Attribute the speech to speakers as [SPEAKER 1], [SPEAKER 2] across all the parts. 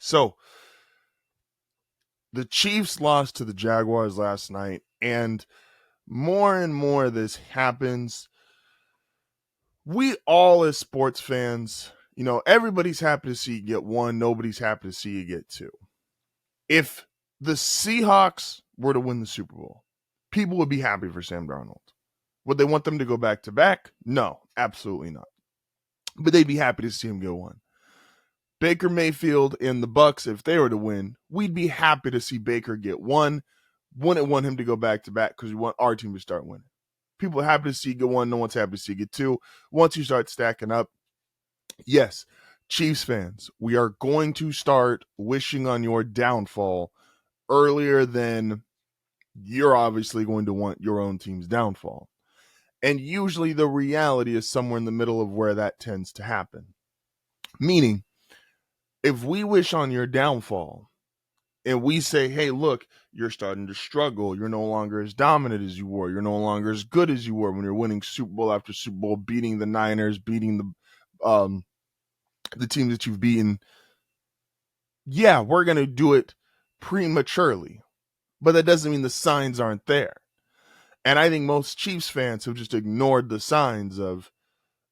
[SPEAKER 1] So the Chiefs lost to the Jaguars last night, and more this happens. We all, as sports fans, everybody's happy to see you get one. Nobody's happy to see you get two. If the Seahawks were to win the Super Bowl, people would be happy for Sam Darnold. Would they want them to go back to back? No, absolutely not. But they'd be happy to see him get one. Baker Mayfield and the Bucs, if they were to win, we'd be happy to see Baker get one. Wouldn't want him to go back to back because we want our team to start winning. People are happy to see you get one. No one's happy to see you get two. Once you start stacking up, yes, Chiefs fans, we are going to start wishing on your downfall earlier than you're obviously going to want your own team's downfall. And usually the reality is somewhere in the middle of where that tends to happen. Meaning, if we wish on your downfall and we say, hey, look, you're starting to struggle. You're no longer as dominant as you were. You're no longer as good as you were when you're winning Super Bowl after Super Bowl, beating the Niners, beating the teams that you've beaten. Yeah, we're going to do it prematurely, but that doesn't mean the signs aren't there. And I think most Chiefs fans have just ignored the signs of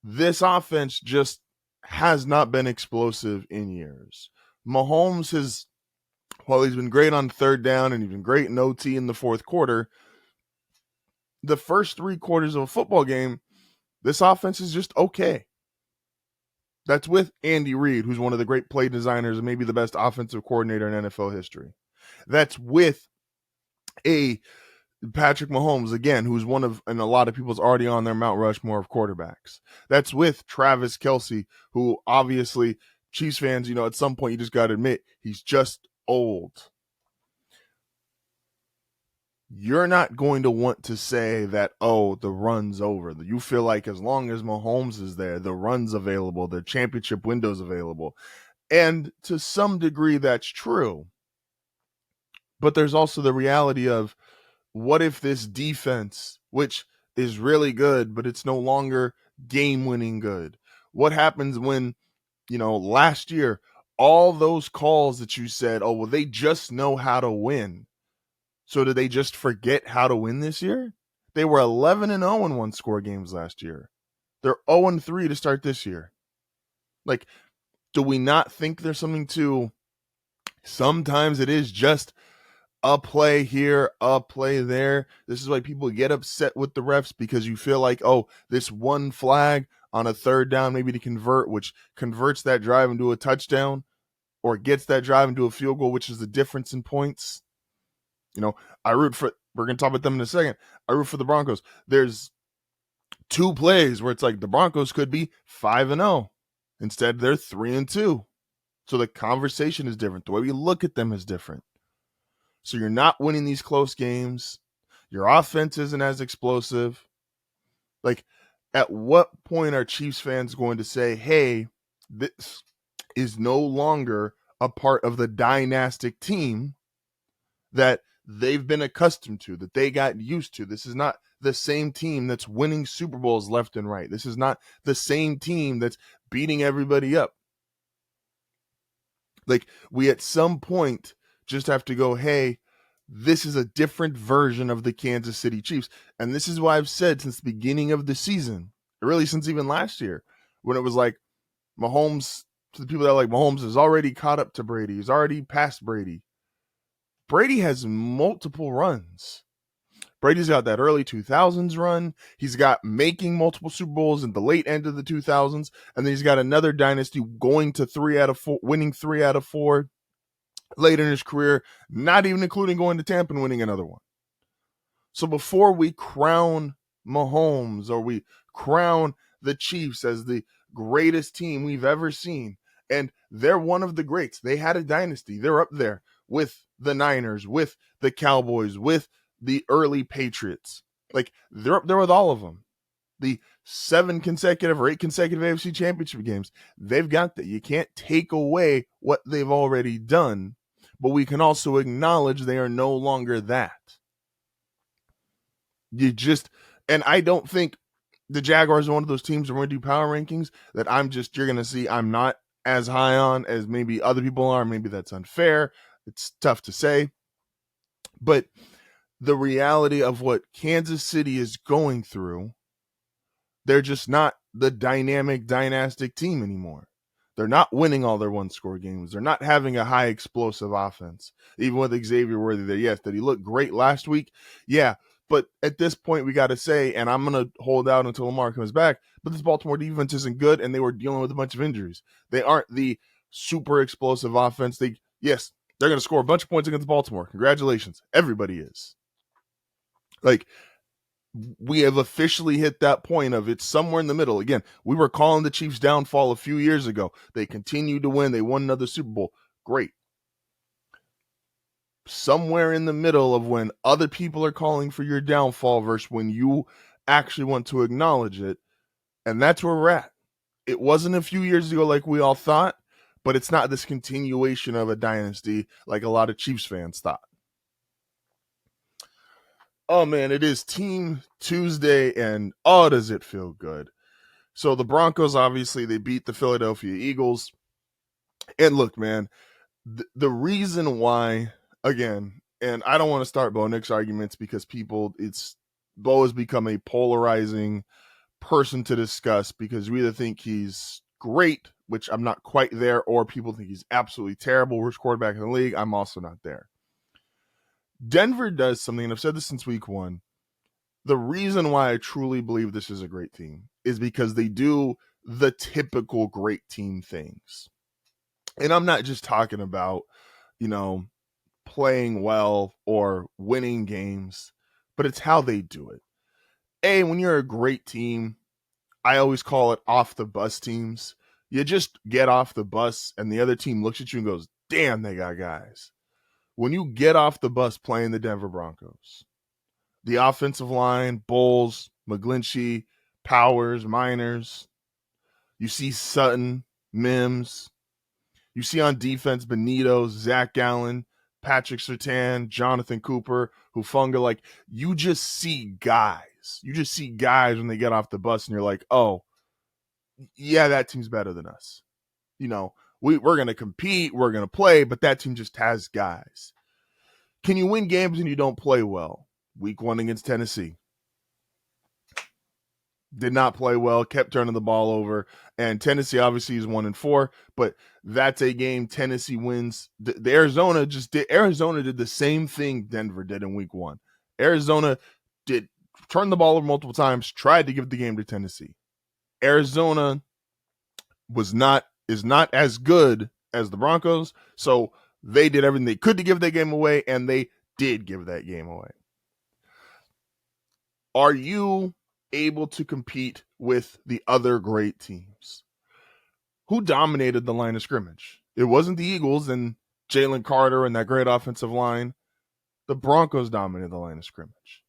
[SPEAKER 1] this offense just has not been explosive in years. Mahomes has, while he's been great on third down and he's been great in OT in the fourth quarter, the first 3 quarters of a football game, this offense is just okay. That's with Andy Reid, who's one of the great play designers and maybe the best offensive coordinator in NFL history. That's with a Patrick Mahomes, again, who's one of, and a lot of people's already on their Mount Rushmore of quarterbacks. That's with Travis Kelce, who obviously Chiefs fans, at some point you just got to admit he's just old. You're not going to want to say that, oh, the run's over. You feel like as long as Mahomes is there, the run's available, the championship window's available. And to some degree, that's true. But there's also the reality of, what if this defense, which is really good, but it's no longer game-winning good? What happens when, last year, all those calls that you said, oh, well, they just know how to win. So did they just forget how to win this year? They were 11-0 in one-score games last year. They're 0-3 to start this year. Like, do we not think there's something to, sometimes it is just a play here, a play there. This is why people get upset with the refs, because you feel like, oh, this one flag on a third down, maybe to convert, which converts that drive into a touchdown, or gets that drive into a field goal, which is the difference in points. I root for, we're going to talk about them in a second. I root for the Broncos. There's 2 plays where it's like the Broncos could be 5-0. Instead, they're 3-2. So the conversation is different. The way we look at them is different. So you're not winning these close games. Your offense isn't as explosive. Like, at what point are Chiefs fans going to say, hey, this is no longer a part of the dynastic team that they've been accustomed to, that they got used to? This is not the same team that's winning Super Bowls left and right. This is not the same team that's beating everybody up. Like, we at some point just have to go, hey, this is a different version of the Kansas City Chiefs. And this is why I've said since the beginning of the season, really since even last year, when it was like Mahomes, to the people that are like, Mahomes is already caught up to Brady. He's already past Brady. Brady has multiple runs. Brady's got that early 2000s run. He's got making multiple Super Bowls in the late end of the 2000s. And then he's got another dynasty going to 3 out of 4, winning 3 out of 4. Late in his career, not even including going to Tampa and winning another one. So before we crown Mahomes or we crown the Chiefs as the greatest team we've ever seen, and they're one of the greats. They had a dynasty. They're up there with the Niners, with the Cowboys, with the early Patriots. Like, they're up there with all of them. The 7 consecutive or 8 consecutive AFC championship games, they've got that. You can't take away what they've already done, but we can also acknowledge they are no longer that. And I don't think the Jaguars are one of those teams that we're going to do power rankings that you're going to see I'm not as high on as maybe other people are. Maybe that's unfair. It's tough to say. But the reality of what Kansas City is going through, they're just not the dynamic, dynastic team anymore. They're not winning all their one-score games. They're not having a high explosive offense. Even with Xavier Worthy there, yes, did he look great last week? Yeah, but at this point we got to say, and I'm going to hold out until Lamar comes back, but this Baltimore defense isn't good, and they were dealing with a bunch of injuries. They aren't the super explosive offense. They're going to score a bunch of points against Baltimore. Congratulations. Everybody is. Like, we have officially hit that point of it's somewhere in the middle. Again, we were calling the Chiefs' downfall a few years ago. They continued to win. They won another Super Bowl. Great. Somewhere in the middle of when other people are calling for your downfall versus when you actually want to acknowledge it. And that's where we're at. It wasn't a few years ago like we all thought, but it's not this continuation of a dynasty like a lot of Chiefs fans thought. Oh, man, it is Team Tuesday, and does it feel good. So the Broncos, obviously, they beat the Philadelphia Eagles. And look, man, the reason why, again, and I don't want to start Bo Nix arguments because Bo has become a polarizing person to discuss because we either think he's great, which I'm not quite there, or people think he's absolutely terrible, worst quarterback in the league. I'm also not there. Denver does something, and I've said this since week one. The reason why I truly believe this is a great team is because they do the typical great team things. And I'm not just talking about, playing well or winning games, but it's how they do it. When you're a great team, I always call it off the bus teams. You just get off the bus and the other team looks at you and goes, damn, they got guys. When you get off the bus playing the Denver Broncos, the offensive line, Bowles, McGlinchey, Powers, Miners, you see Sutton, Mims, you see on defense Benito, Zach Gallen, Patrick Surtain, Jonathan Cooper, Hufanga. Like, you just see guys. You just see guys when they get off the bus and you're like, oh, yeah, that team's better than us. We're going to compete, we're going to play, but that team just has guys. Can you win games when you don't play well? Week 1 against Tennessee. Did not play well, kept turning the ball over, and Tennessee obviously is 1-4, but that's a game Tennessee wins. Arizona did the same thing Denver did in week 1. Arizona did turn the ball over multiple times, tried to give the game to Tennessee. Arizona is not as good as the Broncos, so they did everything they could to give that game away, and they did give that game away. Are you able to compete with the other great teams? Who dominated the line of scrimmage? It wasn't the Eagles and Jalen Carter and that great offensive line. The Broncos dominated the line of scrimmage.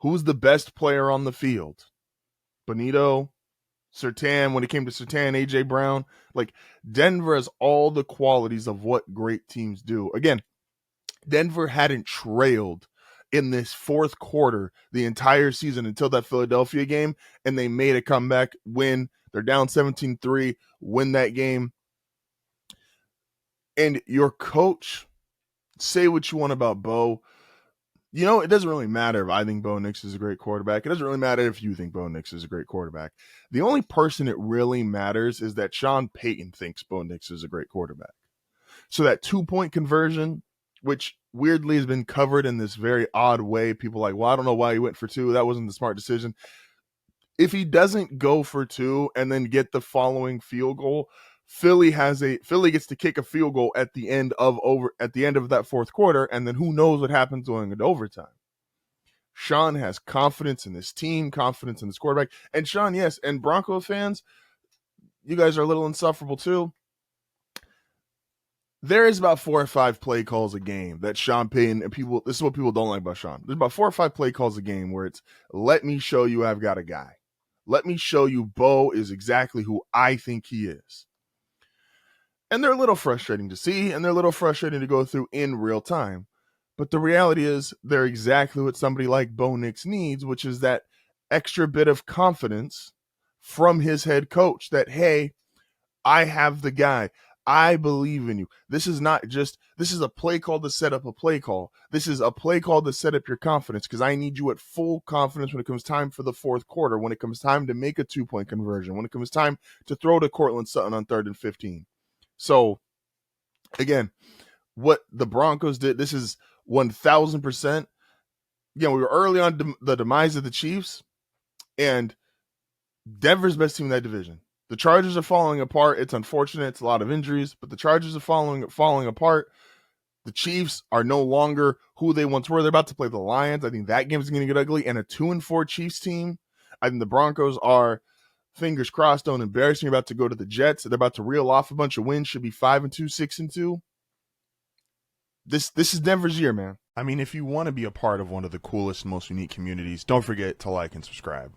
[SPEAKER 1] Who's the best player on the field? Benito, Surtain, when it came to Surtain, A.J. Brown. Like, Denver has all the qualities of what great teams do. Again, Denver hadn't trailed in this fourth quarter the entire season until that Philadelphia game, and they made a comeback, win. They're down 17-3, win that game. And your coach, say what you want about Bo. It doesn't really matter if I think Bo Nix is a great quarterback. It doesn't really matter if you think Bo Nix is a great quarterback. The only person it really matters is that Sean Payton thinks Bo Nix is a great quarterback. So that 2-point conversion, which weirdly has been covered in this very odd way. People are like, well, I don't know why he went for 2. That wasn't the smart decision. If he doesn't go for 2 and then get the following field goal, Philly gets to kick a field goal at the end of that fourth quarter, and then who knows what happens going into overtime. Sean has confidence in this team, confidence in this quarterback. And Sean, yes, and Broncos fans, you guys are a little insufferable too. There is about 4 or 5 play calls a game that Sean Payton and people, this is what people don't like about Sean. There's about 4 or 5 play calls a game where it's, let me show you I've got a guy. Let me show you Bo is exactly who I think he is. And they're a little frustrating to see, and they're a little frustrating to go through in real time. But the reality is they're exactly what somebody like Bo Nix needs, which is that extra bit of confidence from his head coach that, hey, I have the guy. I believe in you. This is a play call to set up a play call. This is a play call to set up your confidence, because I need you at full confidence when it comes time for the fourth quarter, when it comes time to make a 2-point conversion, when it comes time to throw to Cortland Sutton on 3rd and 15. So, again, what the Broncos did, this is 1,000%. We were early on the demise of the Chiefs, and Denver's best team in that division. The Chargers are falling apart. It's unfortunate. It's a lot of injuries, but the Chargers are falling apart. The Chiefs are no longer who they once were. They're about to play the Lions. I think that game is going to get ugly. And a 2-4 Chiefs team. I think the Broncos are, fingers crossed, don't embarrass me, about to go to the Jets. They're about to reel off a bunch of wins. Should be 5-2, 6-2. This is Denver's year, man. I mean, if you want to be a part of one of the coolest and most unique communities, don't forget to like and subscribe.